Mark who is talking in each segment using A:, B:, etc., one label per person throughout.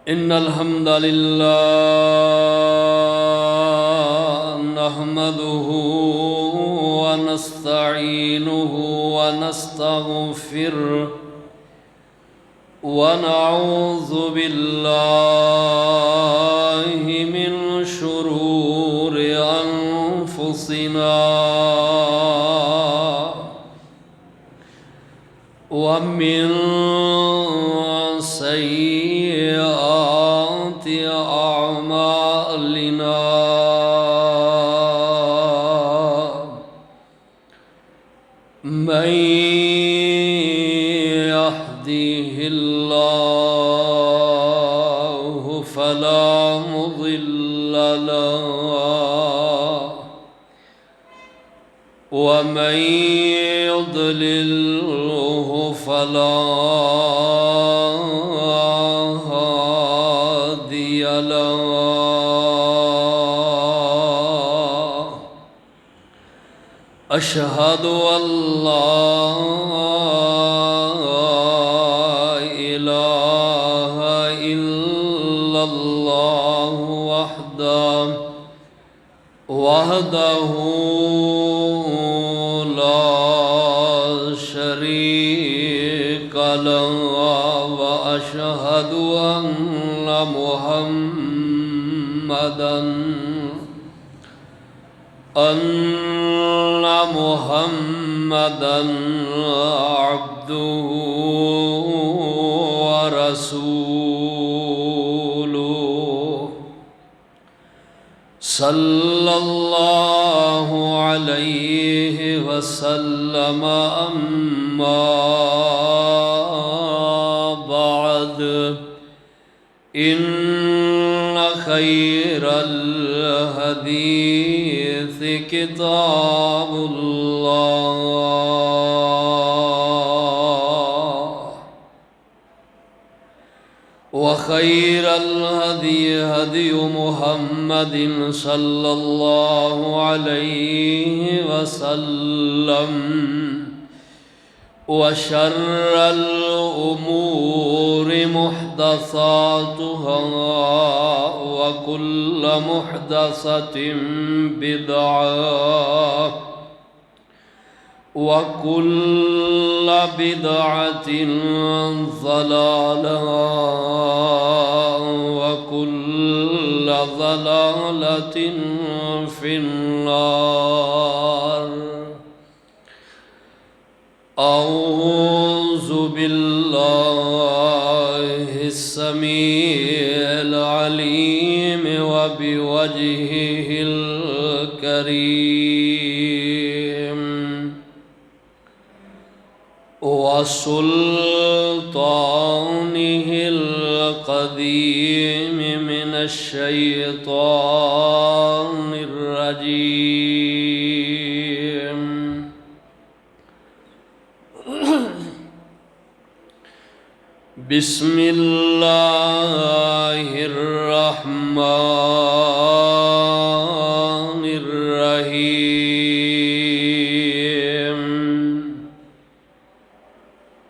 A: إن الحمد لله نحمده ونستعينه ونستغفره ونعوذ بالله من شرور أنفسنا ومن سيئات أعمالنا من يهده الله فلا مضل له ومن يضلله فلا هادي له أشهد أن لا إله إلا الله وحده لا شريك له وأشهد أن محمدا عبده ورسوله صلى الله عليه وسلم أما بعد إن خير الحديث كتاب الله وخير الهدي هدي محمد صلى الله عليه وسلم وشر الأمور محدثاتها وكل محدثة بدعة وكل بدعة ضلالة وكل ضلالة في النار. أعوذ بالله السميع العليم وبوجهه الكريم وسلطانه القديم من الشيطان الرجيم. بسم الله الرحمن الرحيم.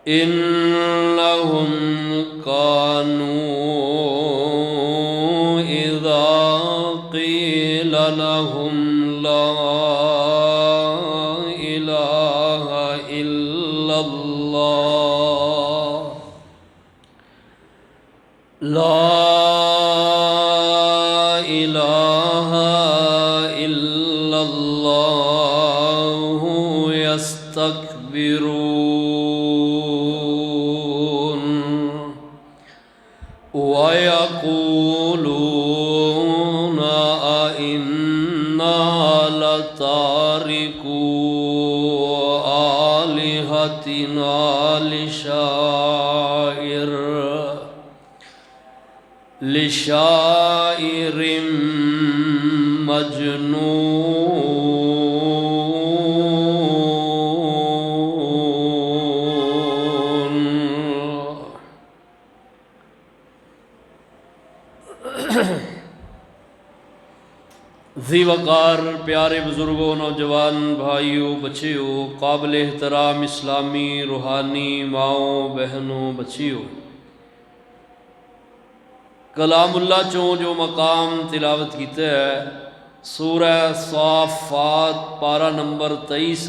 A: إنهم كانوا إذا قيل لهم لا إله إلا الله لا إله إلا الله يستكبرون ويقولون أئنا لتاركو آلهتنا لشاعر مجنون. ذی وقار پیارے بزرگوں، نوجوان بھائیوں، بچیوں، قابل احترام اسلامی روحانی ماؤں بہنوں بچیوں، کلام اللہ چوں جو مقام تلاوت کیتا ہے سورہ صافات پارہ نمبر 23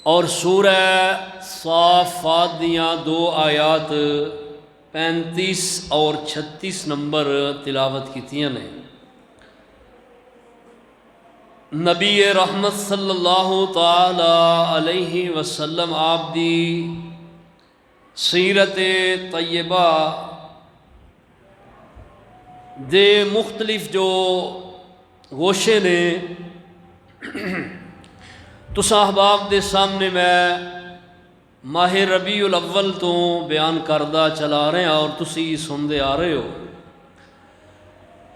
A: اور سورہ صافات دیاں 2 آیات 35 اور 36 نمبر تلاوت کیتیاں نے۔ نبی رحمت صلی اللہ تعالی علیہ وسلم آپ دی سیرت طیبہ دے مختلف جو گوشے نے تساں احباب دے سامنے میں ماہ ربیع الاول تو بیان کردہ چلا رہے ہیں اور تسی سندے آ رہے ہو۔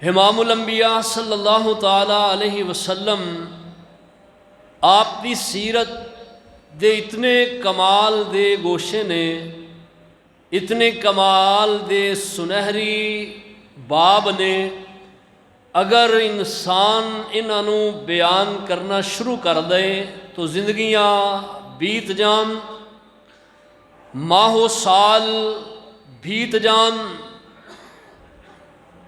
A: امام الانبیاء صلی اللہ تعالی علیہ وسلم آپ دی سیرت دے اتنے کمال دے گوشے نے، اتنے کمال دے سنہری باب نے، اگر انسان انہوں بیان کرنا شروع کر دے تو زندگیاں بیت جان، ماہ و سال بیت جان،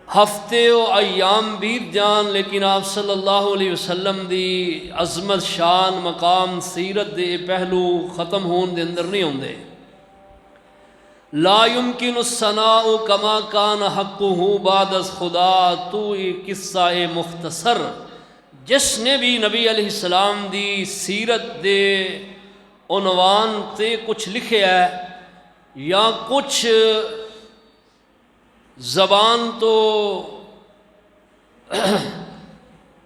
A: ہفتے و ایام بیت جان، لیکن آپ صلی اللہ علیہ وسلم دی عظمت شان مقام سیرت دے پہلو ختم ہون دے اندر نہیں ہوندے۔ لا يمکن الثناء کما کان حقہ بعد از خدا، تو قصہ مختصر جس نے بھی نبی علیہ السلام دی سیرت دے عنوان تے کچھ لکھے ہے یا کچھ زبان تو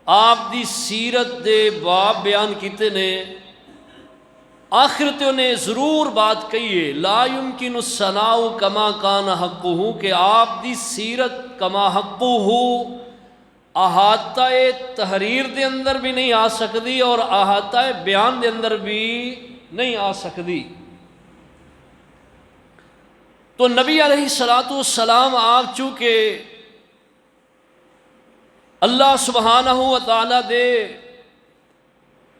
A: آپ دی سیرت دے باب بیان کیتے نے، آخر تے انہیں ضرور بات کہیے لا یمکن الثناء کما کان حقہ، کہ آپ دی سیرت کما حقہ احاطہ تحریر دے اندر بھی نہیں آ سکتی اور احاطہ بیان دے اندر بھی نہیں آ سکتی۔ تو نبی علیہ السلام آپ چونکہ اللہ سبحانہ و تعالیٰ دے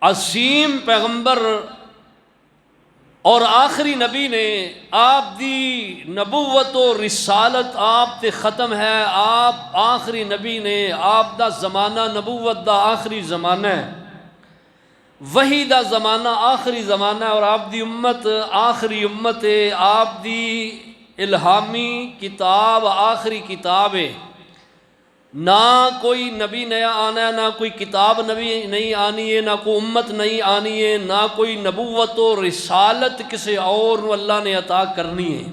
A: عظیم پیغمبر اور آخری نبی نے، آپ دی نبوت و رسالت آپ تے ختم ہے، آپ آخری نبی نے، آپ دا زمانہ نبوت دا آخری زمانہ ہے، وحی دا زمانہ آخری زمانہ ہے، اور آپ دی امت آخری امت ہے، آپ دی الہامی کتاب آخری کتاب ہے، نہ کوئی نبی نیا آنا ہے، نہ کوئی کتاب نبی نہیں آنی ہے، نہ کوئی امت نہیں آنی ہے، نہ کوئی نبوت و رسالت کسی اور اللہ نے عطا کرنی ہے۔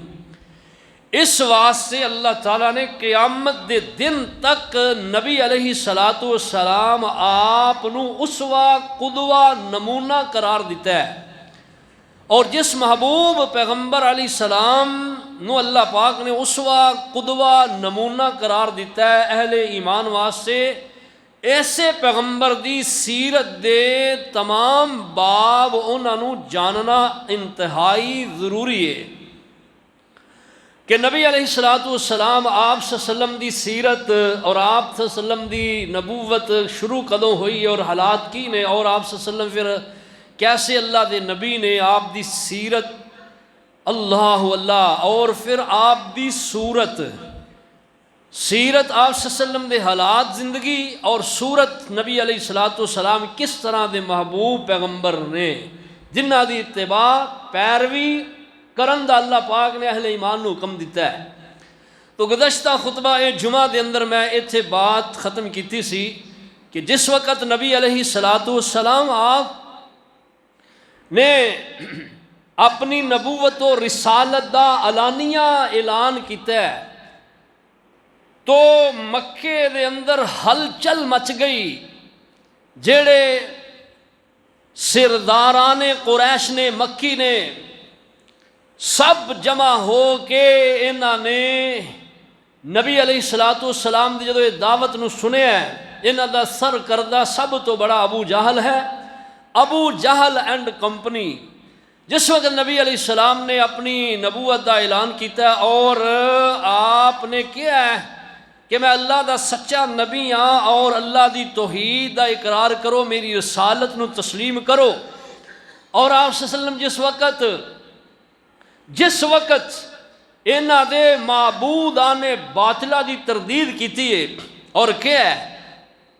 A: اس واسطے اللہ تعالیٰ نے قیامت دے دن تک نبی علیہ السلام آپ نو اسوہ قدوہ نمونہ قرار دیتا ہے، اور جس محبوب پیغمبر علیہ السلام نو اللہ پاک نے اسوہ قدوہ نمونہ قرار دیتا ہے اہل ایمان واسطے، ایسے پیغمبر دی سیرت دے تمام باب انہوں جاننا انتہائی ضروری ہے کہ نبی علیہ السلام آپ صلی اللہ علیہ وسلم دی سیرت اور آپ صلی اللہ علیہ وسلم دی نبوت شروع کدوں ہوئی اور حالات کی نے، اور آپ صلی اللہ علیہ وسلم پھر کیسے اللہ دے نبی نے آپ دی سیرت اللہ اور پھر آپ دی صورت سیرت آپ صلی اللہ علیہ وسلم دے حالات زندگی اور صورت نبی علیہ السلام کس طرح دے محبوب پیغمبر نے جنہ دی اتباع پیروی کرن دا اللہ پاک نے اہل ایمان نو حکم دیتا ہے۔ تو گزشتہ خطبہ جمعہ دے اندر میں ایتھے بات ختم کیتی سی کہ جس وقت نبی علیہ السلام آپ نے اپنی نبوت و رسالت دا علانیہ اعلان کیتا ہے تو مکے دے اندر ہلچل مچ گئی، جڑے سرداران قریش نے مکی نے سب جمع ہو کے انہاں نے نبی علیہ السلام دی جدو دعوت نو سنیا ہے، انہاں دا سر کردہ سب تو بڑا ابو جہل ہے، ابو جہل اینڈ کمپنی۔ جس وقت نبی علیہ السلام نے اپنی نبوت دا اعلان کیتا ہے اور آپ نے کیا ہے کہ میں اللہ دا سچا نبی ہاں اور اللہ دی توحید دا اقرار کرو، میری رسالت نو تسلیم کرو، اور آپ صلی اللہ علیہ وسلم جس وقت انہاں دے معبودان باطلہ دی تردید کیتی ہے، اور کیا ہے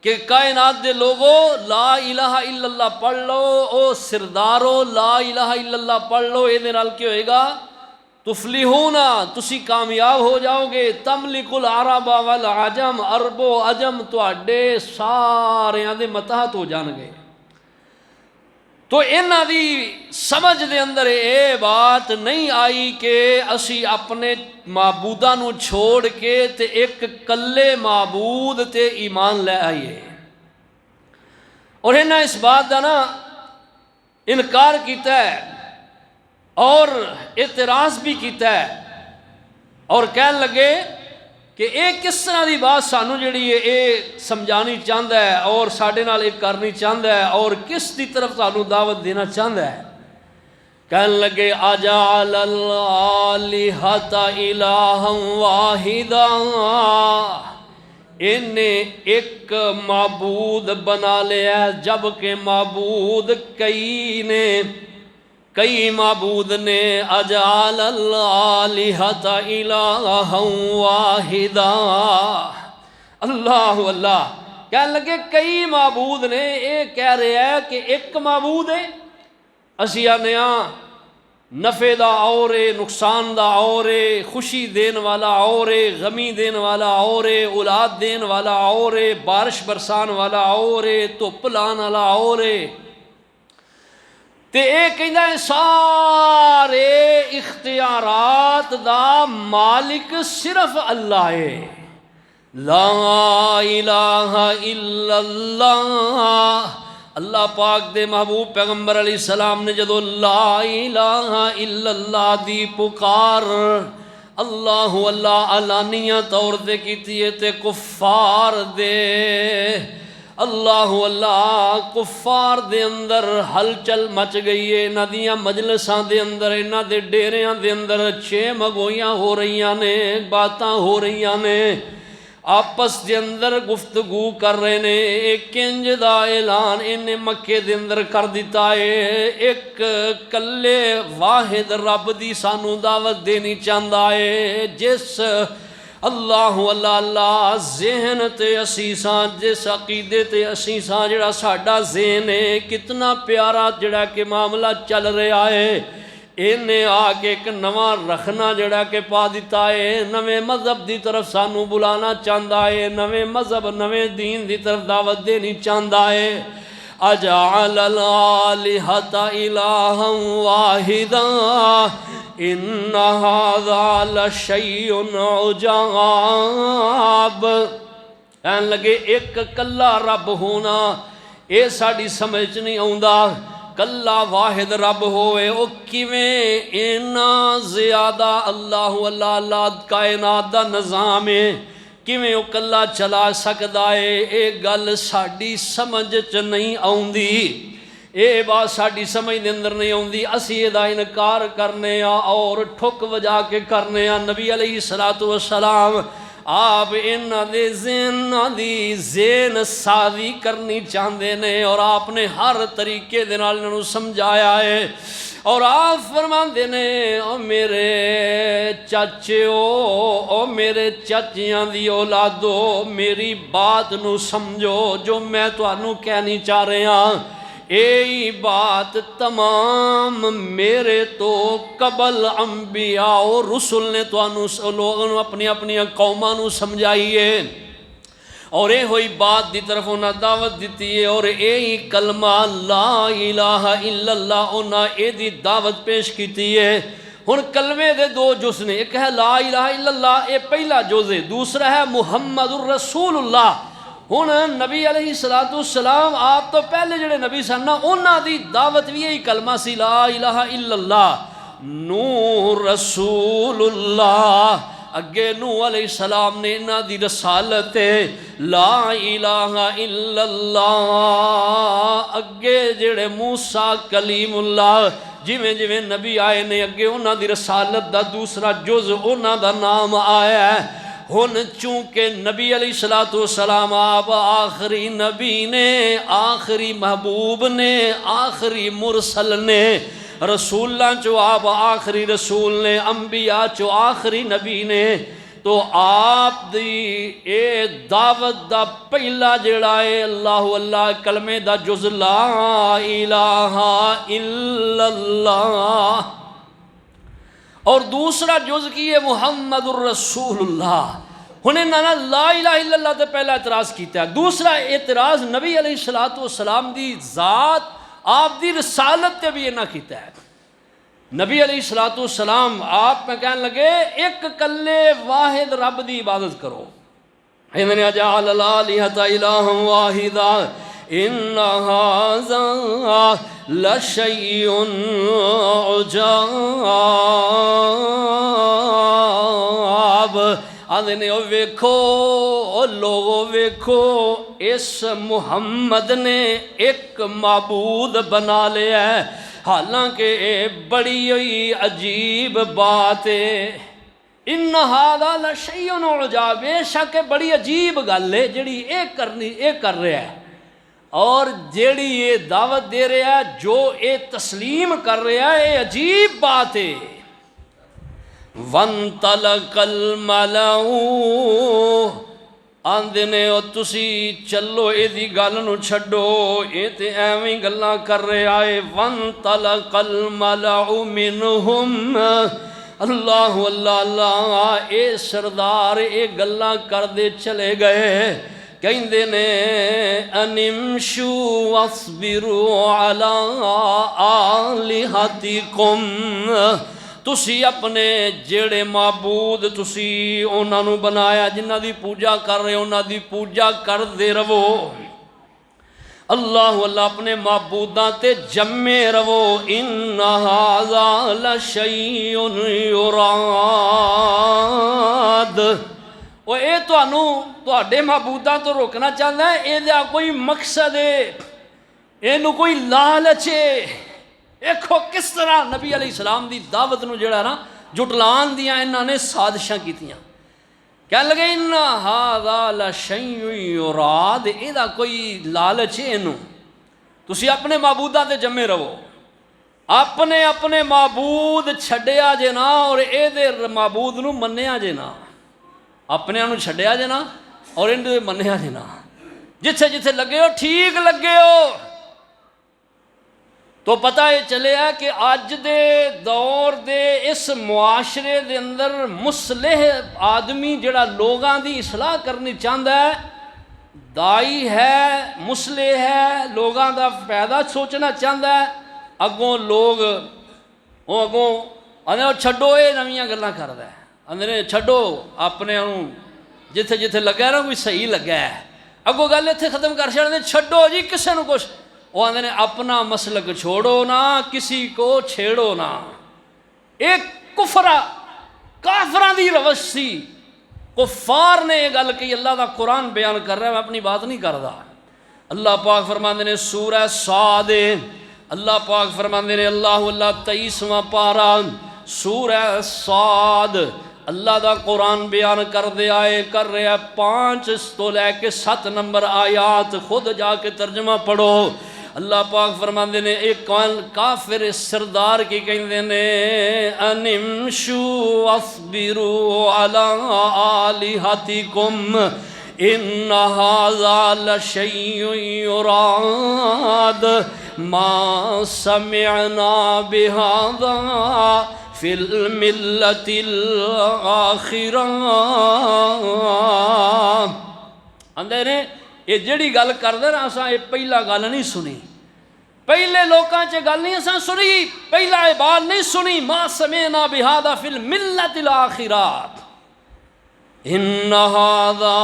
A: کہ کائنات دے لوگو لا الہ الا اللہ پڑھ لو، او سردارو لا الہ الا اللہ پڑھ لو، اے دے نال کیا ہوئے گا؟ تفلحون، تسی کامیاب ہو جاؤ گے، تملک العرب والعجم، عرب و عجم تواڈے سارے دے متحت ہو جان گے۔ تو انہاں دی سمجھ دے اندر اے بات نہیں آئی کہ اسی اپنے معبوداں نو چھوڑ کے تے ایک کلے معبود تے ایمان لے آئیے، اور انہاں اس بات دا نا انکار کیتا ہے اور اعتراض بھی کیتا ہے، اور کہن لگے کہ اے کس طرح دی بات سانو جڑی ہے اے سمجھانی چاہندا ہے اور ساڈے نال ایک کرنی چاہندا ہے، اور کس دی طرف سانو دعوت دینا چاہندا ہے؟ کہن لگے اجعل الالہۃ الہا واحدا، انہیں ایک معبود بنا لیا جبکہ معبود کئی نے، کئی معبود نے۔ اجعل الالہۃ الہا واحدا، اللہ اللہ، کہنے لگے کئی معبود نے، یہ کہہ رہے ہیں کہ ایک معبود ہے۔ اسی آنے نفع دا اور نقصان دا اور، خوشی دین والا اور، غمی دین والا اور، اولاد دین والا اور، بارش برسان والا اور، دھوپ لان والا اور، تے اے کہندا ہے سارے اختیارات دا مالک صرف اللہ ہے۔ لا الہ الا اللہ، اللہ پاک دے محبوب پیغمبر علیہ السلام نے جدو لا الہ الا اللہ دی پکار اللہ اللہ علانیہ طور تے کیتی ہے، تے کفار دے اللہ اللہ کفار دے اندر ہلچل مچ گئی ہے، انہاں دیاں مجلساں دے اندر، انہاں دے ڈیریاں دے اندر چھے مگوئیاں ہو رہیاں نے، باتاں ہو رہیاں نے، آپس دے اندر گفتگو کر رہے نے۔ ایک انج دا اعلان انہیں مکے دے اندر کر دیتا ہے، ایک کلے واحد رب دی سانو دعوت دینی چاہندا ہے، جس اللہ اللہ اللہ ذہن تے اسیساں، جس عقیدے تے اسیساں، جڑا ساڈا ذہن ہے کتنا پیارا جڑا کہ معاملہ چل رہا ہے، انہیں آ کے ایک نواں رکھنا جڑا کہ پا دیتا ہے، نویں مذہب دی طرف سانو بلانا چاہندا ہے، نویں مذہب نویں دین دی طرف دعوت دینی چاہندا ہے۔ اجعل الالہۃ الہا واحدا ان ھذا لشیء عجاب، کہنے لگے ایک کلا رب ہونا اے ساڈی سمجھ نہیں آوندا، کلا واحد رب ہوئے او کیویں اینا زیادہ اللہ اللہ اللہ کائنات دا نظام ہے، کیویں او کلا چلا سکدا ہے، اے گل ساڈی سمجھ چ نہیں آوندی، اے بات ساڈی سمجھ دے اندر نہیں آوندی، اسی اے دا انکار کرنے اور ٹھک وجا کے کرنے۔ نبی علیہ السلام آپ انہاں دے ذہن دی ذہن سازی کرنی چاہندے نے، اور آپ نے ہر طریقے دے نال انہاں نوں سمجھایا ہے، اور آپ فرماندے نے او میرے چاچیو، او میرے چاچیاں دی اولادو، میری بات نو سمجھو، جو میں تانوں کہنی چاہ رہے ہاں اے بات تمام میرے تو قبل انبیاء و رسول نے تانوں لوگوں اپنی اپنی قوماں نوں سمجھائیے، اور اے ہوئی بات دی طرف انہاں دعوت دیتی ہے، اور اے ہی کلمہ لا الہ الا اللہ انہاں اے دی دعوت پیش کیتی ہے۔ ہن کلمے دے دو جز نے، ایک ہے لا الہ الا اللہ، اے پہلا جز ہے، دوسرا ہے محمد الرسول اللہ۔ ہن نبی علیہ السلام آپ تو پہلے جڑے نبی سن انہاں دی دعوت بھی یہی کلمہ سی، لا الہ الا اللہ، نور رسول اللہ۔ اگے نوح علیہ السلام نے انہاں دی رسالت لا الہ الا اللہ، اگے جڑے موسیٰ کلیم اللہ جویں جویں نبی آئے نے اگے انہاں دی رسالت دا دوسرا جز انہاں دا نام آیا ہے۔ ہن چونکہ نبی علیہ السلام آپ آخری نبی نے، آخری محبوب نے، آخری مرسل نے، رسولاں چو آپ آخری رسول نے، انبیاء چو آخری نبی نے، تو آپ دی اے دعوت دا پہلا جڑا ہے اللہ اللہ کلمے دا جز لا الہ الا اللہ، اور دوسرا جز کی ہے محمد الرسول اللہ۔ ہن انہاں نے لا الہ الا اللہ تے پہلا اعتراض کیتا ہے، دوسرا اعتراض نبی علیہ السلام دی ذات آپ دی رسالت تے بھی انہاں کیتا ہے۔ نبی علیہ السلام آپ میں کہنے لگے ایک کلے واحد رب دی عبادت کرو، اِنَّ جَعَلَ الْآلِهَةَ إِلَٰهًا وَاحِدًا إِنَّ هَٰذَا لَشَيْءٌ عُجَابٌ۔ آندھنے ویکھو لوگو ویکھو، اس محمد نے ایک معبود بنا لیا ہے، حالانکہ بڑی عجیب بات ہے۔ ان ھذا لشیء عجاب، بے شک بڑی عجیب گل ہے جڑی اے کر رہا ہے، اور جیڑی یہ دعوت دے رہا ہے، جو اے تسلیم کر رہا ہے، اے عجیب بات ہے۔ وَانْطَلَقَ الْمَلَأُ، آندھنے او تسی چلو اے دی گل نو چھڈو، اے تے ایویں گلاں کر رہے آئے۔ وَانْطَلَقَ الْمَلَأُ مِنْهُمْ، اللہ اللہ اللہ، اے سردار اے گلاں کر دے چلے گئے، کہندے نے انمشوا واصبروا علی آلہتکم، تسی اپنے جیڑے معبود تسی انہاں نو بنایا، جنہاں دی پوجا کر رہے انہاں دی پوجا کر دے رہو، اللہ اللہ اپنے معبوداں تے جمے رہو۔ ان ھذا لشیء یراد، وہ اے تواڈے معبوداں تو روکنا چاہتا ہے، اے دا کوئی مقصد ہے، اینو کوئی لالچ ہے۔ دیکھو کس طرح نبی علیہ السلام دی دعوت نو جڑا نا جٹلان دیاں انہاں نے سازشاں کیتیاں، کہنے لگے ان ھذا لشیء یراد، اے دا کوئی لالچ ہے، اینو تسی اپنے معبوداں تے جمے رہو، اپنے معبود چھڈیا جے نا، اور اے دے معبود نو منیا جے نا، اپنے نو چھڈیا جے نا اور ان دے منیا جے نا، جتھے جتھے لگے ہو ٹھیک لگے ہو۔ تو پتہ یہ چلے ہے کہ آج دے دور دے اس معاشرے دے اندر مصلح آدمی جڑا لوگاں دی اصلاح کرنی چاہتا ہے، دائی ہے، مصلح ہے، لوگاں دا فائدہ سوچنا چاہتا ہے، اگوں لوگ اگوں چھڈو اے نویاں گلاں کردا ہے، اندرے چھڈو اپنے جتھے جتھے لگا نا کوئی صحیح لگا ہے، اگوں گل اتنے ختم کر چھڑ دے، چھڈو جی کسے نو کچھ، وہ آندھے نے اپنا مسلک چھوڑو نہ، کسی کو چھیڑو نہ۔ ایک کافراں دی روش سی، کفار نے یہ گل کہ اللہ دا قرآن بیان کر رہا ہے، میں اپنی بات نہیں کردا۔ اللہ پاک فرماندے نے سورہ صاد، اللہ پاک فرماندے نے اللہ 23واں پارہ سورہ صاد، اللہ دا قرآن بیان کر دے آئے کر رہے ہیں 5 تو لے کے 7 نمبر آیات، خود جا کے ترجمہ پڑھو۔ اللہ پاک فرماندے نے ایک کافر سردار کی کہندے نے انمشوا واصبروا علی آلہتکم ان ھذا لشیء یراد ما سمعنا بہذا فی الملۃ الآخرہ۔ اندر یہ جڑی گل کردے نا اساں یہ پہلا گل نہیں سنی، پہلے لوکاں چ گل نہیں اساں سنی، پہلا یہ بات نہیں سنی، ما سمعنا بہذا فی الملۃ الآخرہ، ان ھذا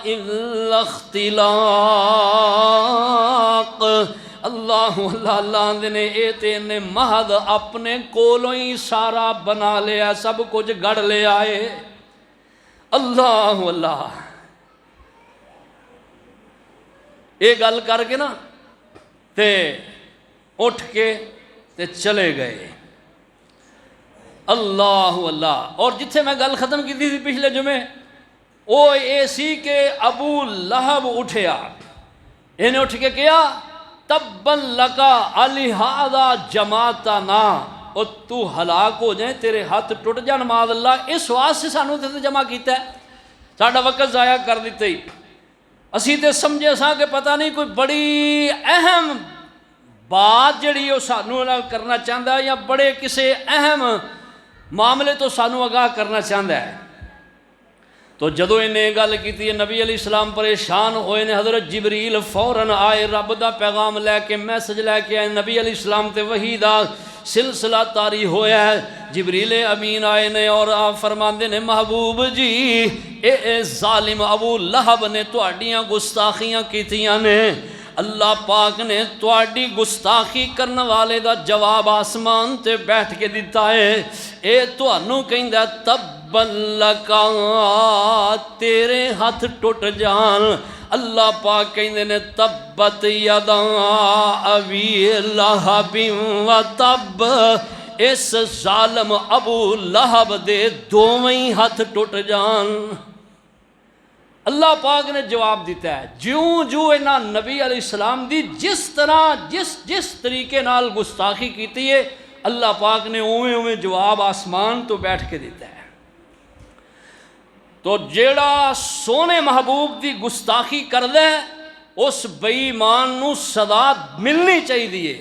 A: الا اختلاق۔ اللہ اللہ نے اے تے نے محض اپنے کولوں ہی سارا بنا لیا، سب کچھ گڑ لے آئے۔ اللہ اللہ یہ گل کر کے نا تے اٹھ کے تے چلے گئے۔ اللہ اللہ، اور جتھے میں گل ختم کی تھی پچھلے جمعے، وہ یہ سی کہ ابو لہب اٹھیا، انہیں اٹھ کے کیا تبن لکا الہذا جماعتنا، اور تو ہلاک ہو جائیں، تیرے ہاتھ ٹوٹ جان معاذ اللہ، اس واسطے سانوں تے جمع کیتا ہے، ساڈا وقت ضائع کر دیتے ہی، اسی تے سمجھے ساں کہ پتہ نہیں کوئی بڑی اہم بات جڑی وہ سانوں نال کرنا چاہتا ہے، یا بڑے کسی اہم معاملے تو سانوں آگاہ کرنا چاہتا ہے۔ تو جدو انہیں گل کیتی ہے، نبی علیہ السلام پریشان ہوئے نے، حضرت جبریل فوراً آئے، رب دا پیغام لے کے، میسج لے کے آئے، نبی علیہ السلام تے وحی دا سلسلہ طاری ہویا ہے۔ جبریل امین آئے نے اور آپ فرماندے نے، محبوب جی اے ظالم ابو لہب نے تہاڈیاں گستاخیاں کیتیاں نے، اللہ پاک نے تہاڈی گستاخی کرنے والے دا جواب آسمان تے بیٹھ کے دیتا ہے، اے تہانوں کہندا تبن لکا، تیرے ہاتھ ٹوٹ جان۔ اللہ پاک کہندے نے تبت یدا ابی لہب و تب، اس ظالم ابو لہب دے دوویں ہاتھ ٹوٹ جان۔ اللہ پاک نے جواب دیتا ہے، جوں جو انہاں نبی علیہ السلام دی جس طرح جس طریقے نال گستاخی کیتی ہے، اللہ پاک نے اویں جواب آسمان تو بیٹھ کے دیتا ہے۔ تو جیڑا سونے محبوب دی گستاخی کر دے، اس بے ایمان نو سزا ملنی چاہیے،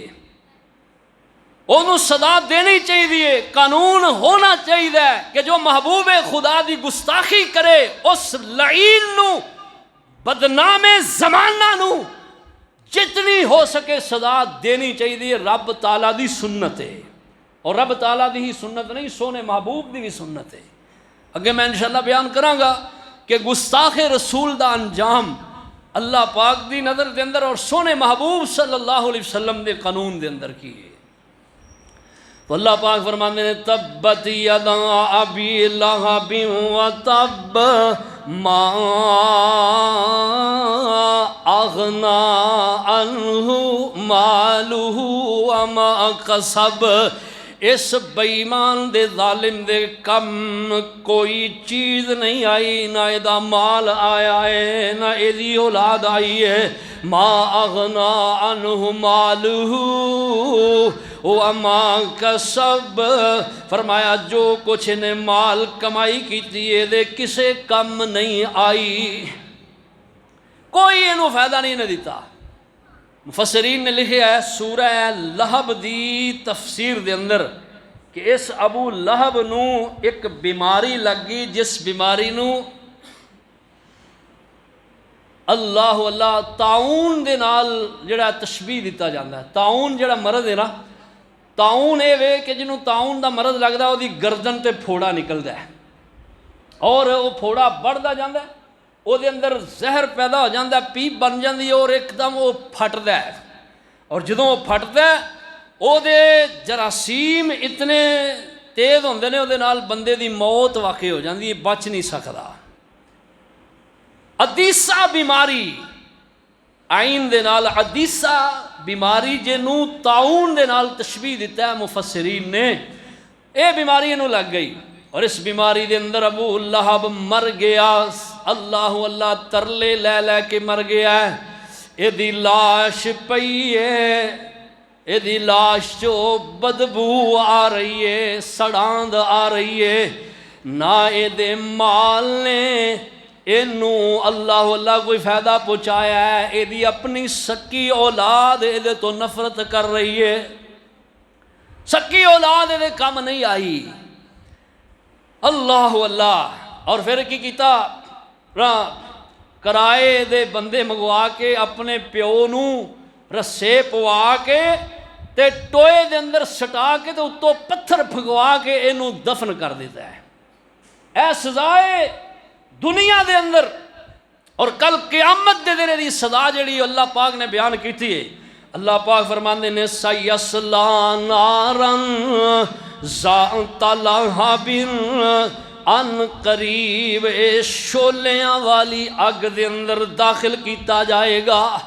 A: انہوں سزا دینی چاہیے، قانون ہونا چاہیے کہ جو محبوب خدا دی گستاخی کرے، اس لعین نو، بدنام زمانہ نو جتنی ہو سکے سزا دینی چاہیے۔ رب تعالیٰ دی سنت ہے، اور رب تعالیٰ دی ہی سنت نہیں، سونے محبوب دی بھی سنت ہے۔ اگے میں انشاءاللہ بیان کراں گا کہ گستاخ رسول دا انجام اللہ پاک دی نظر دے اندر اور سونے محبوب صلی اللہ علیہ وسلم دے قانون دے اندر کی ہے۔ تو اللہ پاک فرماندے نے تبت یدا ابی لہب و تب ما اغنا عنہ مالہ وما کسب، اس بے ایمان دے ظالم دے کم کوئی چیز نہیں آئی، نہ ایدہ مال آیا ہے، نہ ایدی اولاد آئی ہے۔ ما اغنا عنہ مالہ وما کسب، فرمایا جو کچھ نے مال کمائی کیتی ہے دے کسے کم نہیں آئی، کوئی انہوں فائدہ نہیں دیتا۔ مفسرین نے لکھا ہے سورہ لہب دی تفسیر دے اندر کہ اس ابو لہب نو ایک بیماری لگ گئی، جس بیماری نو اللہ تعاون دے نال جڑا تشبیہ دیتا جاندہ ہے۔ تعاون جڑا مرض ہے نا، تعاون اے وے کہ جنہوں تعاون دا مرض لگدا ہے، وہ دی گردن تے پھوڑا نکلدا ہے، اور وہ پھوڑا بڑھدا جاندہ ہے، وہ دے اندر زہر پیدا ہو جاندہ ہے، پیپ بن جاندی ہے، اور ایک دم وہ پھٹدا ہے، اور جدوں وہ پھٹدا ہے وہ دے جراثیم اتنے تیز ہوندے نے، وہ دے نال بندے دی موت واقع ہو جاندی ہے، بچ نہیں سکدا۔ عدیسہ بیماری، عین دے نال عدیسہ بیماری جنوں تعاون دے نال تشبیہ دیتا ہے مفسرین نے، اے بیماری انہوں لگ گئی، اور اس بیماری دے اندر ابو لہب مر گیا، اللہ ترلے لے لے کے مر گیا ہے، اے دی لاش پئی ہے، اے دی لاش جو بدبو آ رہی ہے، سڑاند آ رہی ہے، نہ اے دے مال نے انہوں اللہ کوئی فائدہ پہنچایا ہے، اے دی اپنی سکی اولاد اے دے تو نفرت کر رہی ہے، سکی اولاد اے دے کام نہیں آئی۔ اللہ اور پھر کی کیتا، کرائے دے بندے منگوا کے اپنے پیو نو رسے پوا کے تے ٹوئے دے اندر سٹا کے تے اتوں پتھر پھگوا کے انہوں دفن کر دیتا ہے۔ اے سزائے دنیا دے اندر، اور کل قیامت دے دن دی سزا جڑی اللہ پاک نے بیان کی تھی، اللہ پاک فرماندے نے سیسلا نارن ذات لہب، ان قریب اے شولیاں والی اگ دے اندر داخل کیتا جائے گا۔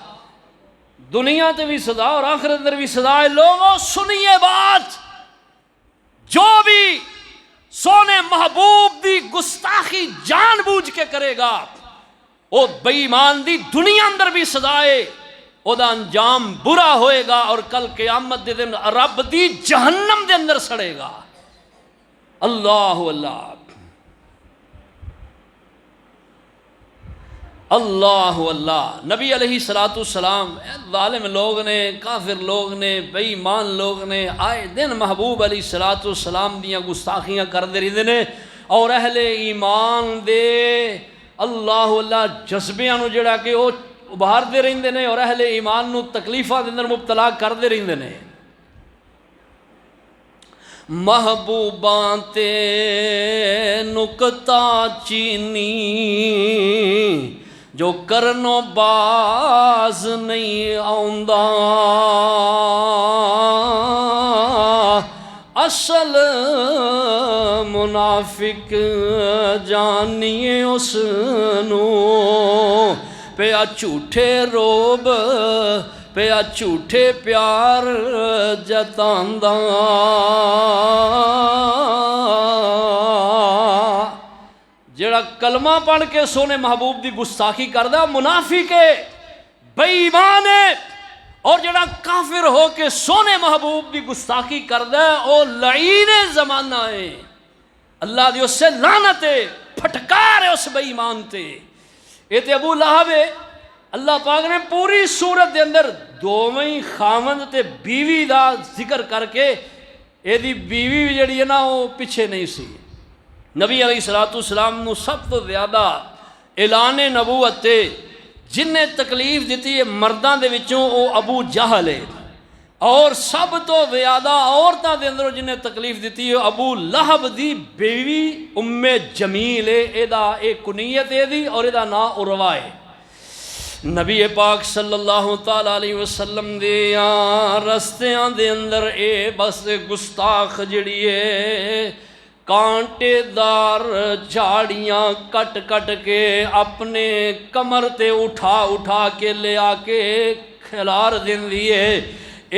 A: دنیا تے بھی سزا اور آخرت اندر بھی سزا ہے۔ لوگوں سنیے بات، جو بھی سونے محبوب دی گستاخی جان بوجھ کے کرے گا، وہ بے ایمان دی دنیا اندر بھی سزا ہے، او دا انجام برا ہوئے گا اور کل قیامت دے دن رب دی جہنم دے اندر سڑے گا۔ اللہ اللہ اللہ اللہ۔ نبی علیہ السلام ظالم لوگ نے، کافر لوگ نے، بے ایمان لوگ نے آئے دن محبوب علیہ السلام دیاں گستاخیاں کر دے رہے نے، اور اہل ایمان دے اللہ اللہ جذبیاں نو جڑا کہ وہ ابھار دے رہندے نے اور اہل ایمان نو تکلیفاں دے اندر مبتلا کر دے رہندے نے۔ محبوباں تے نکتا چینی جو کرنو باز نہیں آوندا، اصل منافق جانیے اس نو، پیا جھوٹے روب پیا جھوٹے پیار جتاندا۔ جڑا کلمہ پڑھ کے سونے محبوب دی گستاخی کردا منافق ہے، بے ایمان ہے، اور جڑا کافر ہو کے سونے محبوب دی گستاخی کردا ہے او لعین زمانہ ہے، اللہ دی اس سے لعنت ہے، پھٹکار ہے اس بے ایمان تے۔ یہ تے ابو لہب ہے، اللہ پاک نے پوری سورت دے اندر دوویں خاوند تے بیوی دا ذکر کر کے یہ دی بیوی بھی جڑی ہے نا وہ پیچھے نہیں سی۔ نبی علیہ السلام نو سب تو زیادہ اعلان نبوت تے جن نے تکلیف دیتی ہے مرداں دے وچوں او ابو جہل ہے، اور سب تو زیادہ عورتاں دے اندر جن نے تکلیف دیتی ہے ابو لہب دی بیوی ام جمیل ہے، ایدا ایک کنیت ہے دی اور ایدا نا عروہ ہے۔ نبی پاک صلی اللہ تعالی علیہ وسلم دے رستیاں دے اندر اے بس گستاخ جڑی ہے کانٹے دار جھاڑیاں کٹ کٹ کے اپنے کمر تے اٹھا اٹھا کے لے آ کے کھلار دیندی ہے،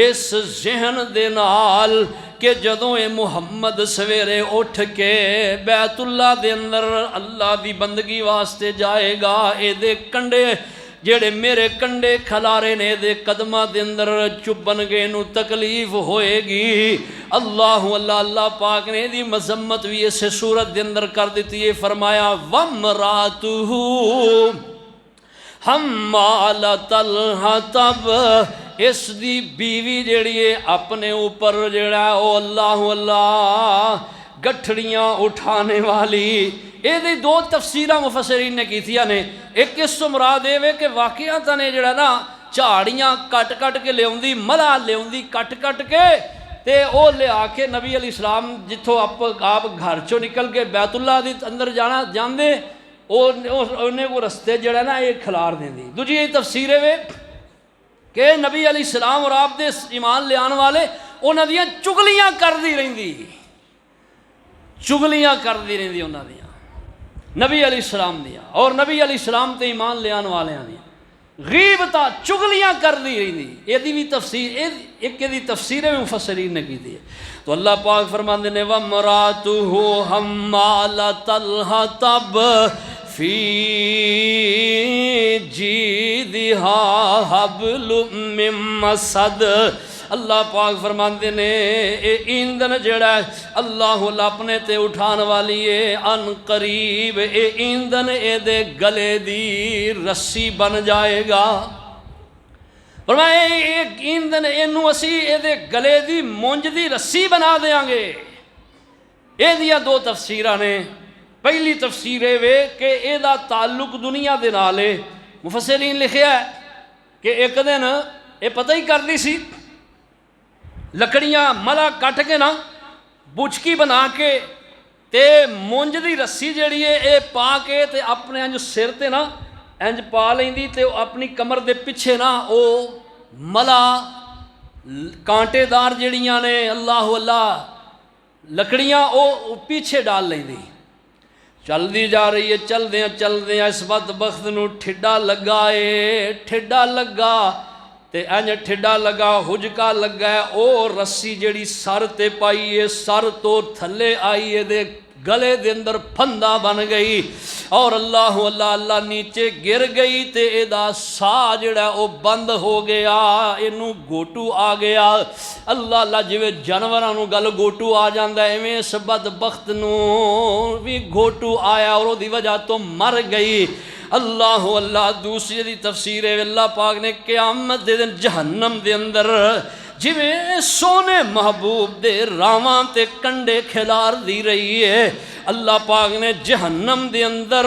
A: اس ذہن دے نال کہ جدوں اے محمد سویرے اٹھ کے بیت اللہ دے اندر اللہ دی بندگی واسطے جائے گا، اے دے کنڈے جڑے میرے کنڈے کھلارے نے دے قدمہ دے اندر چبن گے نو تکلیف ہوئے گی۔ اللہ اللہ اللہ پاک نے دی مذمت بھی اسے صورت دے اندر کر دیتی ہے، فرمایا وَامْرَأَتُهُ حَمَّالَةَ الْحَطَبِ، اس دی بیوی جڑی ہے اپنے اوپر جڑا او اللہ اللہ گٹھڑیاں اٹھانے والی۔ یہ دی دو تفسیرہ مفسرین نے کی تھیا نے، ایک اس تو مراد ہے کہ واقعہ نے جڑا نا جھاڑیاں کٹ کٹ کے لے ہوندی، ملا لے ہوندی کٹ کٹ کے تے او لے آ کے نبی علیہ السلام جتھوں آپ گھر چوں نکل کے بیت اللہ دی اندر جانا جاندے انہیں وہ رستے جڑا نا یہ کھلار دیں دی۔ دوجی یہ تفسیر ہے کہ نبی علیہ السلام اور آپ دے ایمان لے آنے والے انہاں دیاں چگلیاں کر دی رہندی، چگلیاں کر دی رہندی انہاں دیاں نبی علیہ السلام دیا اور نبی علیہ السلام تے ایمان لے آنے والے دیا غیبتہ چگلیاں کر دی رہی دی۔ یہ دی بھی تفسیر ایک دی تفسیر میں مفسرین نے کی دی ہے۔ تو اللہ پاک فرماندے نے وَامْرَأَتُهُ حَمَّالَةَ الْحَطَبِ فِي جِيدِهَا حَبْلٌ مِّن مَّسَدٍ، اللہ پاک فرماندے نے اے ایندھن جڑا ہے اللہ اپنے تے اٹھان والی ہے، ان قریب اے ایندھن اے دے گلے دی رسی بن جائے گا۔ فرمایا ایک ایندھن اینو اسی اے دے گلے دی مونج دی رسی بنا دیاں گے۔ اے دیا دو تفسیرہ نے، پہلی تفسیر ہے کہ اے دا تعلق دنیا دے نالے، مفسرین لکھیا ہے کہ ایک دن اے پتہ ہی کر دی سی لکڑیاں ملا کٹ کے نا بچکی بنا کے تے مونج دی رسی جڑی ہے اے پا کے تے اپنے انج سر تے نا انج پا لیندی تے اپنی کمر دے پیچھے نا او ملا کانٹے دار جڑیاں نے اللہ اللہ لکڑیاں او پیچھے ڈال لیندی، چل دی جا رہی ہے، چل دیاں اس بدبخت نو ٹھڈا لگا ہے، ٹھڈا لگا تے انج ٹھڈا لگا ہجکا لگا ہے، او رسی جڑی سر تے پائی ہے سر تو تھلے آئی ہے دے گلے دے اندر پھندا بن گئی اور اللہ اللہ اللہ نیچے گر گئی تے اے دا سا جڑا او بند ہو گیا، اینو گوٹو آ گیا۔ اللہ اللہ جویں جانوراں نو گل گوٹو آ جاندا ہے ایویں اس بدبخت نو بھی گوٹو آیا اور او دی وجہ تو مر گئی۔ اللہ اللہ دوسری دی تفسیر ہے اللہ پاک نے قیامت دے دن جہنم دے اندر جویں سونے محبوب دے راواں تے کنڈے کھلار دی رہی ہے، اللہ پاک نے جہنم دے اندر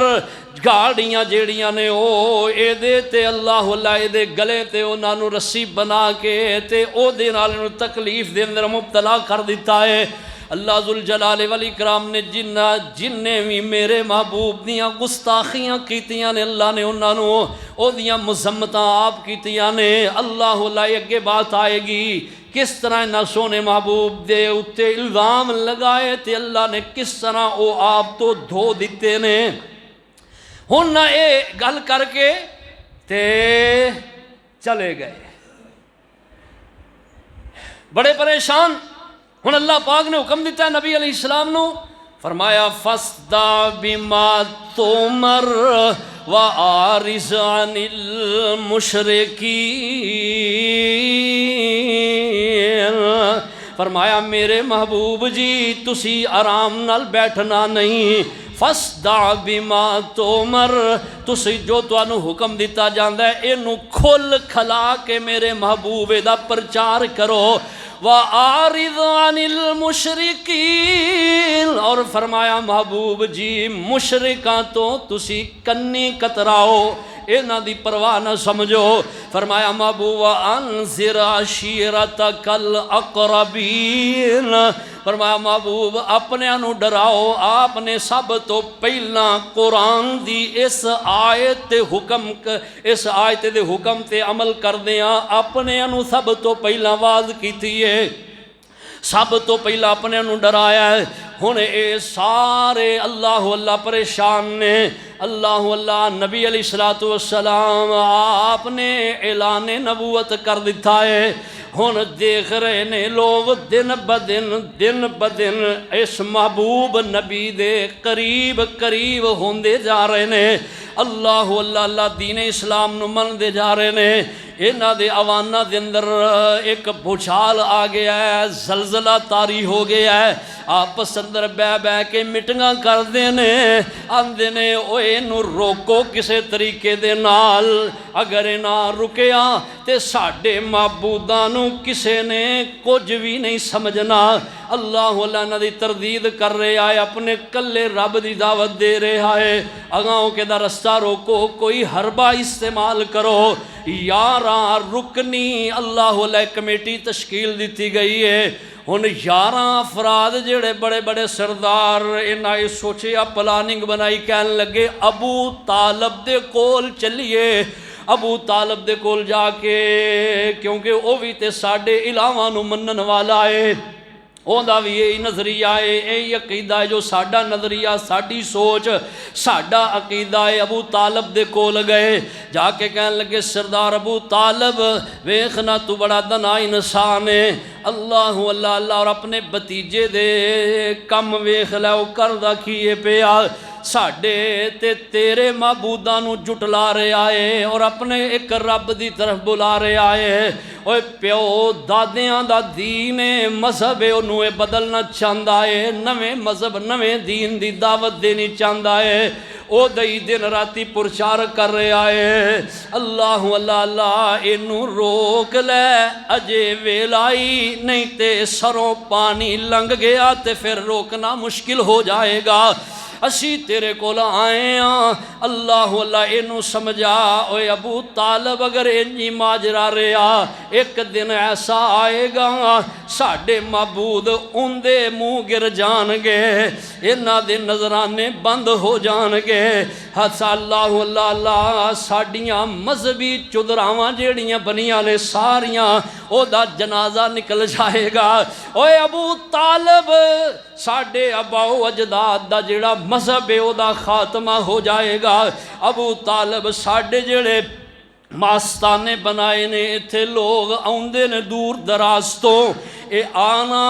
A: گاڑیاں جیڑیاں نے او اے دے تے اللہ اللہ اے دے گلے تے انہاں نو رسی بنا کے تے او دے نال انہاں نو تکلیف دے اندر مبتلا کر دیتا ہے۔ اللہ ذوالجلال والاکرام نے جننے بھی میرے محبوب دیاں گستاخیاں کیتیاں نے اللہ نے انہاں نو او دیاں مذمتاں آپ کیتیاں نے۔ اللہ اللہ اگے بات آئے گی کس طرح نہ سونے محبوب دے اتے الزام لگائے تے اللہ نے کس طرح او آپ تو دھو دیتے نے۔ ہن نہ اے گل کر کے تے چلے گئے بڑے پریشان۔ ہن اللہ پاک نے حکم دیتا ہے نبی علیہ السلام نو، فرمایا فَاسْدَعْ بِمَا تُؤْمَرْ وَأَعْرِضْ عَنِ الْمُشْرِكِينَ۔ فرمایا میرے محبوب جی تسی آرام نال بیٹھنا نہیں، فَاسْدَعْ بِمَا تُؤْمَرْ، تسی جو تانوں حکم دیتا جاندا ہے اینو کھل کھلا کے میرے محبوب دا پرچار کرو۔ وَأَعْرِضْ عَنِ الْمُشْرِكِينَ، اور فرمایا محبوب جی مشرکاں تو تسی کنی کتراؤ، انہاں دی پرواہ نہ سمجھو۔ فرمایا محبوب وَأَنذِرْ عَشِيرَتَكَ الْأَقْرَبِينَ، فرمایا محبوب اپنے انو ڈراؤ۔ آپ نے سب تو پہلا قرآن دی اس آیت دے حکم تے عمل کردیاں اپنے انو سب تو پہلا واز کیتی ہے، سب تو پہلا اپنے انو ڈرایا ہے۔ ہن اے سارے اللہ اللہ پریشان نے۔ اللہ اللہ نبی علیہ السلام آپ نے اعلان نبوت کر دیتا ہے۔ ہن دیکھ رہے نے لوگ دن بدن اس محبوب نبی دے قریب قریب ہوندے جا رہے نے۔ اللہ اللہ اللہ دین اسلام نو من دے جا رہے نے۔ انہاں دے اوانہ دے اندر ایک بھوچال آ گیا ہے، زلزلہ طاری ہو گیا ہے۔ آپس اندر بہ کے میٹنگاں کر دینے، آندے نے اوے نو روکو کسے طریقے دے نال، اگر نہ رکیا تے ساڈے معبوداں نو کسے نے کچھ بھی نہیں سمجھنا۔ اللہ اللہ نہ دی تردید کر رہا ہے، اپنے کلے رب دی دعوت دے رہا ہے۔ اگاؤں کے دا رستہ روکو، کوئی حربہ استعمال کرو۔ یاراں رکنی اللہ اللہ کمیٹی تشکیل دیتی گئی ہے۔ ہن 11 افراد جڑے بڑے بڑے سردار انہاں سوچیا پلاننگ بنائی، کہنے لگے ابو طالب دے کول چلیے، ابو طالب دے کول جا کے، کیونکہ وہ بھی تے ساڈے الہاواں نو منن والا ہے، اوندا بھی یہی نظریہ ہے، یہی عقیدہ ہے جو ساڈا نظریہ، ساڈی سوچ، ساڈا عقیدہ ہے۔ ابو طالب دے کول گئے، جا کے کہنے لگے سردار ابو طالب ویکھنا تو بڑا دنائی انسان ہے، اللہ اللہ اللہ، اور اپنے بتیجے دے کم ویکھ لے او کردا کیے پیا، ساڈے تے تیرے معبوداں نو جٹلا رہا ہے اور اپنے ایک رب دی طرف بلا رہا ہے۔ اوے پیو دادیاں دا دین مذہب ہے، انہوں بدلنا چاہتا ہے، نویں مذہب نویں دین دی دعوت دینی چاہتا ہے، او دئی دن راتی پرچار کر رہا ہے۔ اللہ اللہ اللہ اینو روک لے، اجے ویلائی نہیں تے سروں پانی لنگ گیا تے پھر روکنا مشکل ہو جائے گا۔ اسی تیرے کول آئے ہیں، اللہ اللہ اینو سمجھا۔ اوے ابو طالب اگر انجی ماجرا رہا، ایک دن ایسا آئے گا ساڈے معبود اندے منہ گر جان گے، انہاں دے نظرانے بند ہو جان گے۔ ہتھا اللہ اللہ اللہ ساڈیاں مذہبی چدراواں جیڑیاں بنیاں نے ساریاں او دا جنازہ نکل جائے گا۔ اوے ابو طالب ساڈے اباؤ اجداد دا جیڑا مذہب ہے او دا خاتمہ ہو جائے گا۔ ابو طالب ساڈے جڑے ماستانے بنائے نے، اتھے لوگ آندے نے دور دراز تو، اے آنا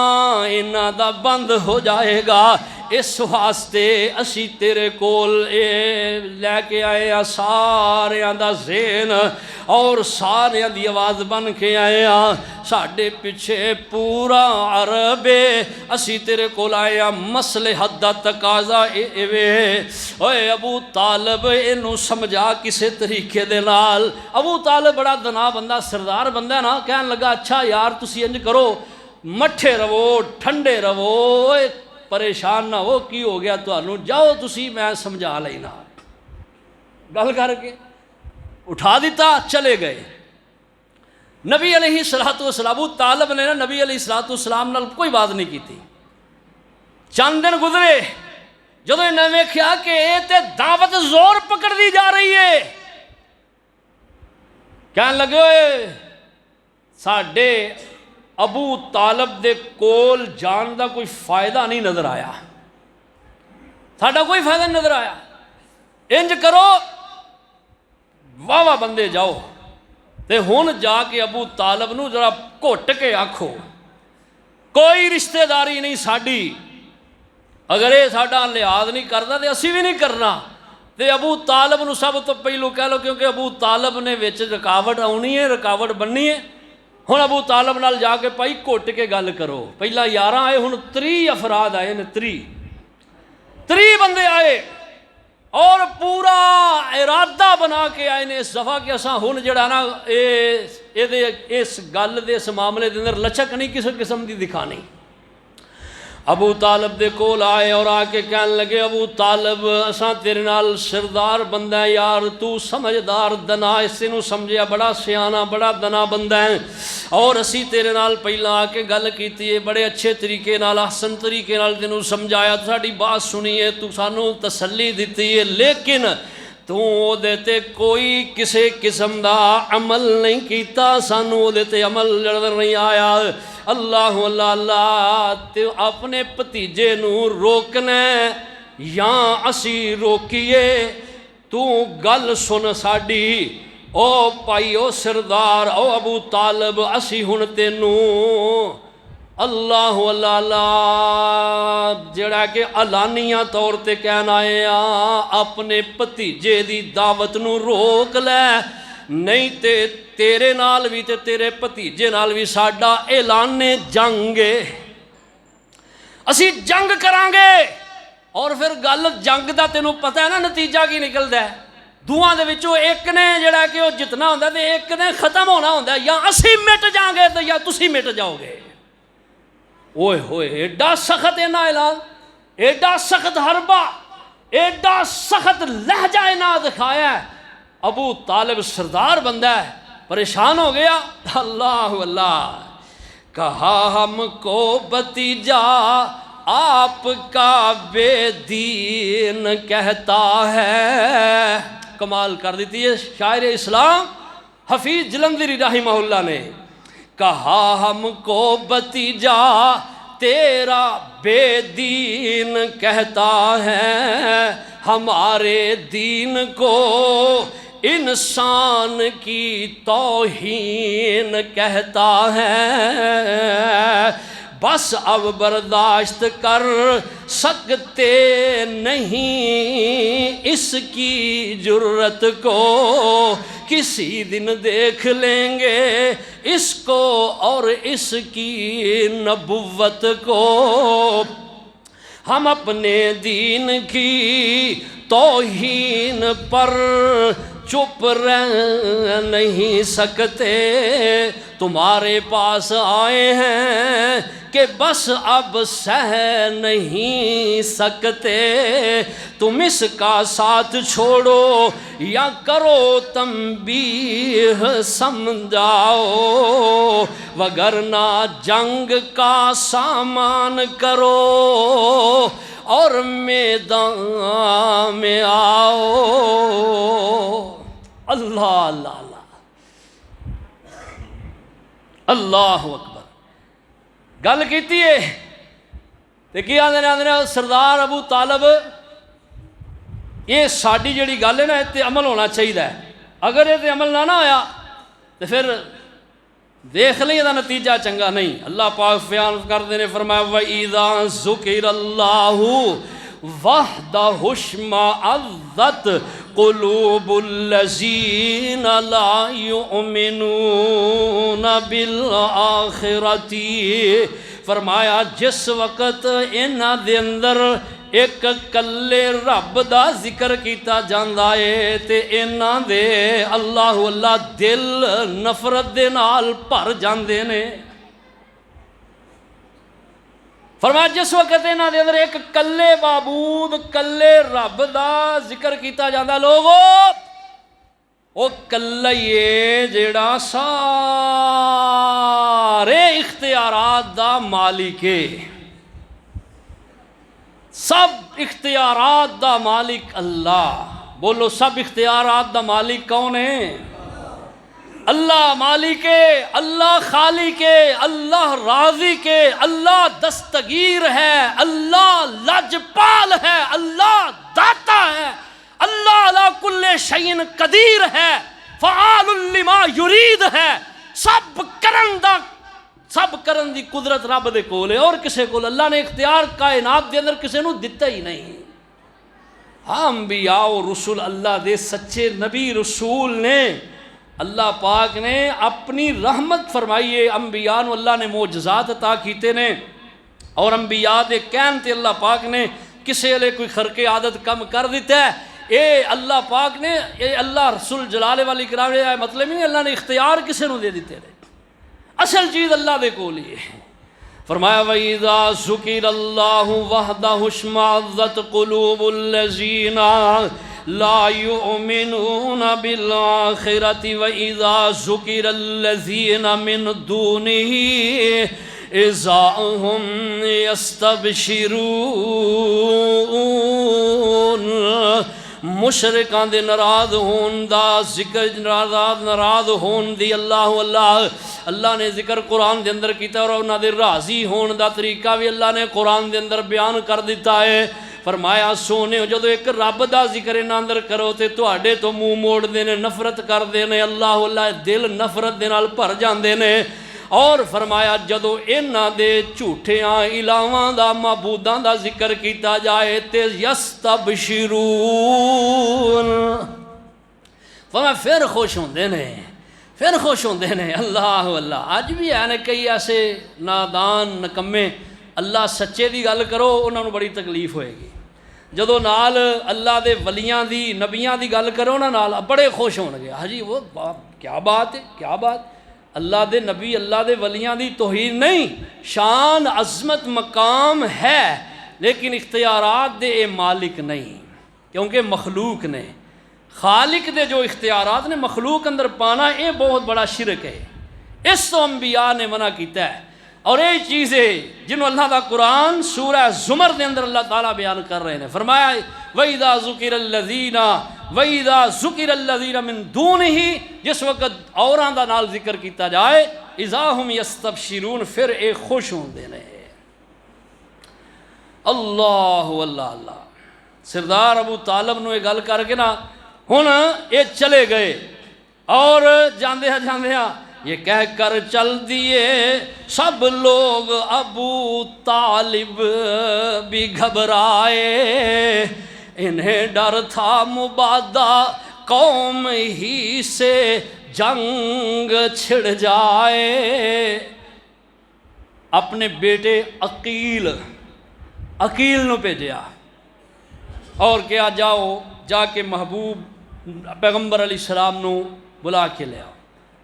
A: انہاں دا بند ہو جائے گا، اس واسطے اسی تیرے کول اے لے کے آئے ہاں ساریاں دا ذہن اور ساریاں دی آواز بن کے آئے ہاں، ساڈے پیچھے پورا عرب ہے، اسی تیرے کول آئے ہاں مصلحت دا تقاضا اے وے۔ اوے ابو طالب اینوں سمجھا کسے طریقے دے نال۔ ابو طالب بڑا دنا بندہ سردار بندہ ہے نا، کہن لگا اچھا یار تسی انج کرو، مٹھے رہو ٹھنڈے رہو، پریشان نہ ہو، کی ہو گیا تانوں، جاؤ تسی میں سمجھا لینا۔ گل کر کے اٹھا دیتا، چلے گئے۔ نبی علیہ السلام، ابو طالب نے نا نبی علیہ السلام نال کوئی بات نہیں کی تھی۔ چند دن گزرے، جدو انہیں ویکھیا کہ یہ تے دعوت زور پکڑ دی جا رہی ہے، کہنے لگے ہوئے ساڈے ابو طالب دے کول جان دا کوئی فائدہ نہیں نظر آیا، ساڈا کوئی فائدہ نہیں نظر آیا، انج کرو واہ بندے جاؤ تے ہن جا کے ابو طالب نو ذرا گھٹ کے آکھو کوئی رشتہ داری نہیں ساڈی، اگر یہ ساڈا لحاظ نہیں کرتا تو اسی بھی نہیں کرنا، تے ابو طالب نو سب تو پہلو کہہ لو، کیونکہ ابو طالب نے وچ رکاوٹ آنی ہے، رکاوٹ بننی ہے۔ ہن ابو طالب نال جا کے پائی گھٹ کے گل کرو، پہلا 11 آئے، ہن 30 افراد آئے نے، 30 بندے آئے اور پورا ارادہ بنا کے آئے نے اس دفعہ کہ اساں ہن جڑا نا اس گل دے اس معاملے دے اندر لچک نہیں کسی قسم دی دکھانی۔ ابو طالب دے کول آئے اور آ کے کہنے لگے ابو طالب اساں تیرے نال سردار بندہ ہے یار، تو سمجھدار دنا، اسے نو سمجھیا بڑا سیانا بڑا دنا بندہ ہے، اور اسی تیرے نال پہلا آ کے گل کیتی ہے، بڑے اچھے طریقے نال احسن طریقے نال تینوں سمجھایا، ساڈی بات سنی ہے، تو سانوں تسلی دتی ہے، لیکن تو دے تے کوئی کسے قسم دا عمل نہیں کیتا، سانوں دے تے عمل نظر نہیں آیا۔ اللہ اللہ اللہ، تو اپنے بھتیجے نو روکنا یا اسی روکیے، تو گل سن ساڈی، او پائی او سردار او ابو طالب، اسی ہن تینوں اللہ اللہ اللہ جڑا کہ علانیہ طور تے کہنا ہے اپنے بھتیجے دی دعوت نو روک لے، نہیں تے تیرے نال بھی تے تیرے بھتیجے نال بھی ساڈا اعلان جنگ ہے، اسی جنگ کران گے۔ اور پھر گل جنگ دا تینوں پتہ ہے نا نتیجہ کی نکلدا ہے، دوواں دے وچوں ایک نے جڑا کہ وہ جتنا ہوندا تے ایک نے ختم ہونا ہوندا، یا اسی مٹ جاؤں گے تے یا تسی مٹ جاؤ گے۔ اوئے ہوئے ایڈا سخت اینا اعلان، ایڈا سخت حربہ، ایڈا سخت لہجہ اینا دکھایا ہے۔ ابو طالب سردار بندہ ہے، پریشان ہو گیا۔ اللہ اللہ، کہا ہم کو بھتیجا آپ کا بے دین کہتا ہے، کمال کر دیتی ہے شاعر اسلام حفیظ جلندری رحمہ اللہ نے، کہا ہم کو بھتیجا تیرا بے دین کہتا ہے، ہمارے دین کو انسان کی توہین کہتا ہے، بس اب برداشت کر سکتے نہیں اس کی جرت کو، کسی دن دیکھ لیں گے اس کو اور اس کی نبوت کو، ہم اپنے دین کی توہین پر چپ رہ نہیں سکتے، تمہارے پاس آئے ہیں کہ بس اب سہ نہیں سکتے، تم اس کا ساتھ چھوڑو یا کرو تنبیہ سمجھاؤ، وگرنہ جنگ کا سامان کرو اور میدان میں آؤ۔ اللہ اللہ اللہ اللہ اکبر، گل کیتی ہے تے کی آندے سردار ابو طالب، یہ ساڈی جڑی گل ہے نا تے عمل ہونا چاہیے، اگر یہ عمل نہ ہویا تو پھر دیکھ لیں یہ نتیجہ چنگا نہیں. اللہ پاک بیان کرتے نے فرمایا وَإِذَا ذُكِرَ اللَّهُ وَحْدَهُ اشْمَأَزَّتْ قُلُوبُ الَّذِينَ لَا يُؤْمِنُونَ بِالْآخِرَةِ. فرمایا جس وقت انہاں دے اندر ایک کلے رب دا ذکر کیتا جاندا ہے تے انہاں دے اللہ اللہ دل نفرت دے نال بھر جاندے نے. فرمایا جس وقت انہاں دے اندر ایک کلے معبود کلے رب دا ذکر کیتا جاندا لوگو او کلہ ہی جیڑا سارے اختیارات دا مالک ہے. سب اختیارات دا مالک اللہ. بولو سب اختیارات دا مالک کون ہے؟ اللہ مالک ہے، اللہ خالق ہے، اللہ رازق ہے، اللہ دستگیر ہے، اللہ لاجپال ہے، اللہ داتا ہے، اللہ علی کل شیء قدیر ہے، فعال لما یرید ہے. سب کرن دی قدرت رب دے کول ہے اور کسے کول اللہ نے اختیار کائنات دے اندر کسے نو دتا ہی نہیں. ہاں انبیاء و رسول اللہ دے سچے نبی رسول نے اللہ پاک نے اپنی رحمت فرمائی ہے. انبیاء نو اللہ نے معجزات عطا کیتے نے اور انبیاء دے کہن تے اللہ پاک نے کسے لے کوئی خرق عادت کم کر دیتا ہے. اے اللہ پاک نے اے اللہ رسول جلالے والی کرام نے مطلب نہیں اللہ نے اختیار کسے نو دے دیتے ہیں. اصل چیز اللہ دے کول ہی ہے. فرمایا وَإِذَا ذُكِرَ اللَّهُ وَحْدَهُ اشْمَأَزَّتْ قُلُوبُ الَّذِينَ لَا يُؤْمِنُونَ بِالْآخِرَةِ وَإِذَا ذُكِرَ الَّذِينَ مِن دُونِهِ إِذَا هُمْ يَسْتَبْشِرُونَ. مشرکان دے ناراض ہون دا ذکر ناراض ہون دی اللہ نے ذکر قرآن دے اندر کیتا اور انہاں دے راضی ہون دا طریقہ بھی اللہ نے قرآن دے اندر بیان کر دیتا ہے. فرمایا سونے جدو ایک رب دا ذکر انہاں اندر کرو تے تواڈے تو منہ موڑ دے نے نفرت کر دے نے اللہ دل نفرت دے نال بھر جاندے نے. اور فرمایا جدو انہاں دے جھوٹیاں الہاواں دا معبوداں دا ذکر کیتا جائے تے یستبشرون. فرمایا پھر خوش ہوندے نے. اللہ اللہ اج بھی ہے نے کئی ایسے نادان نکمے اللہ سچے دی گل کرو انہاں نوں بڑی تکلیف ہوئے گی. جدو نال اللہ دے ولیاں دی نبیاں دی گل کرو انہاں نال بڑے خوش ہون گے. ہاں جی وہ کیا بات ہے کیا بات. اللہ دے نبی اللہ دے ولیاں دی توہین نہیں، شان عظمت مقام ہے لیکن اختیارات دے اے مالک نہیں کیونکہ مخلوق نے. خالق دے جو اختیارات نے مخلوق اندر پانا اے بہت بڑا شرک ہے. اس تو انبیاء نے منع کیتا ہے. اور یہ چیزیں جنہوں اللہ دا قرآن سورہ زمر دے اندر اللہ تعالیٰ بیان کر رہے ہیں. فرمایا وَإِذَا ذُكِرَ الَّذِينَ مِن دُونِهِ جس وقت اوراں دا نال ذکر کیتا جائے اِذَا هُمْ يَسْتَبْشِرُونَ پھر ایک خوش ہوں دینے. اللہ اللہ سردار ابو طالب نو یہ گل کر کے نا ہن یہ چلے گئے اور جاندے ہاں یہ کہہ کر چل دیے سب لوگ ابو طالب بھی گھبرائے. انہیں ڈر تھا مبادہ قوم ہی سے جنگ چھڑ جائے. اپنے بیٹے عقیل نو بھیجیا اور کیا جاؤ جا کے محبوب پیغمبر علیہ السلام نو بلا کے لے آؤ.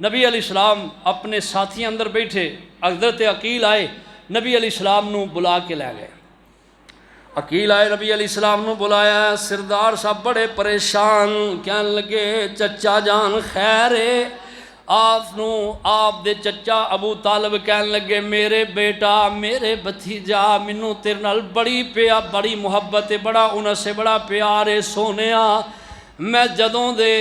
A: نبی علیہ السلام اپنے ساتھی اندر بیٹھے حضرت عقیل آئے نبی علیہ السلام نو بلا کے لے گئے. عقیل آئے نبی علیہ السلام نو بلایا. سردار صاحب بڑے پریشان کہنے لگے چچا جان خیر ہے آپ دے چچا ابو طالب کہنے لگے میرے بیٹا میرے بھتیجا مینوں تیرے نال بڑی محبت ہے بڑا انہاں سے بڑا پیار ہے سونیا. میں جدوں دے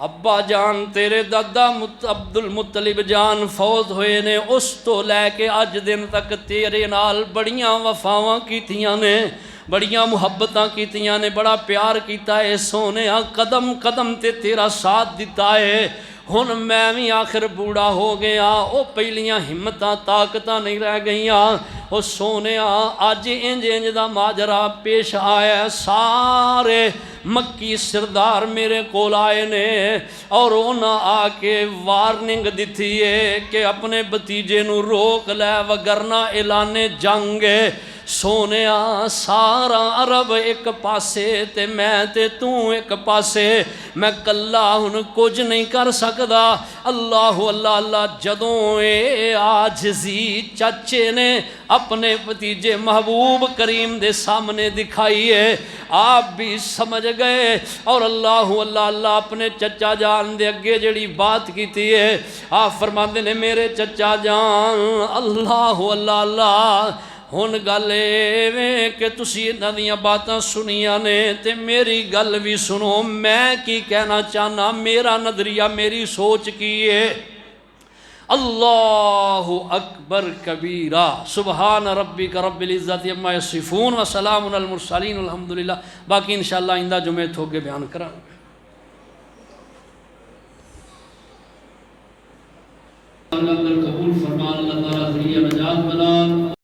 A: ابا جان تیرے دادا عبد المطلب جان فوت ہوئے نے اس تو لے کے اج دن تک تیرے نال بڑیاں وفاواں کیتیاں نے بڑیاں محبتاں کیتیاں نے بڑا پیار کیتا ہے سونے قدم قدم تے تیرا ساتھ دیتا ہے. ہن میں بھی آخر بوڑھا ہو گیا، او پہلیاں ہمتاں طاقتاں نہیں رہ گئیاں، او سونیا اج انج انج دا ماجرا پیش آیا، سارے مکی سردار میرے کول آئے نے اور انہاں آ کے وارننگ دتی ہے کہ اپنے بتیجے نو روک لے وگرنہ اعلان جنگ ہے۔ سونیا سارا عرب ایک پاسے تے میں تے توں ایک پاسے، میں کلا ہن کچھ نہیں کر سکدا۔ اللہ اللہ اللہ، جدوں اے عاجزی چچے نے اپنے بھتیجے محبوب کریم دے سامنے دکھائی ہے، آپ بھی سمجھ گئے اور اللہ اللہ اللہ اپنے چچا جان دے اگے جڑی بات کیتی ہے، آپ فرماندے نے میرے چچا جان اللہ اللہ اللہ، ہن گل ایویں کہ تسی انہاں دیاں باتاں سنیاں نے تے میری گل بھی سنو، میں کی کہنا چاہنا، میرا نظریہ میری سوچ کی ہے۔ اللہ اکبر کبیرہ، سبحان ربک رب العزت عما یصفون وسلام علی المرسلین، الحمدللہ۔ باقی انشاءاللہ آئندہ جمعے تھوکے بیان کراں۔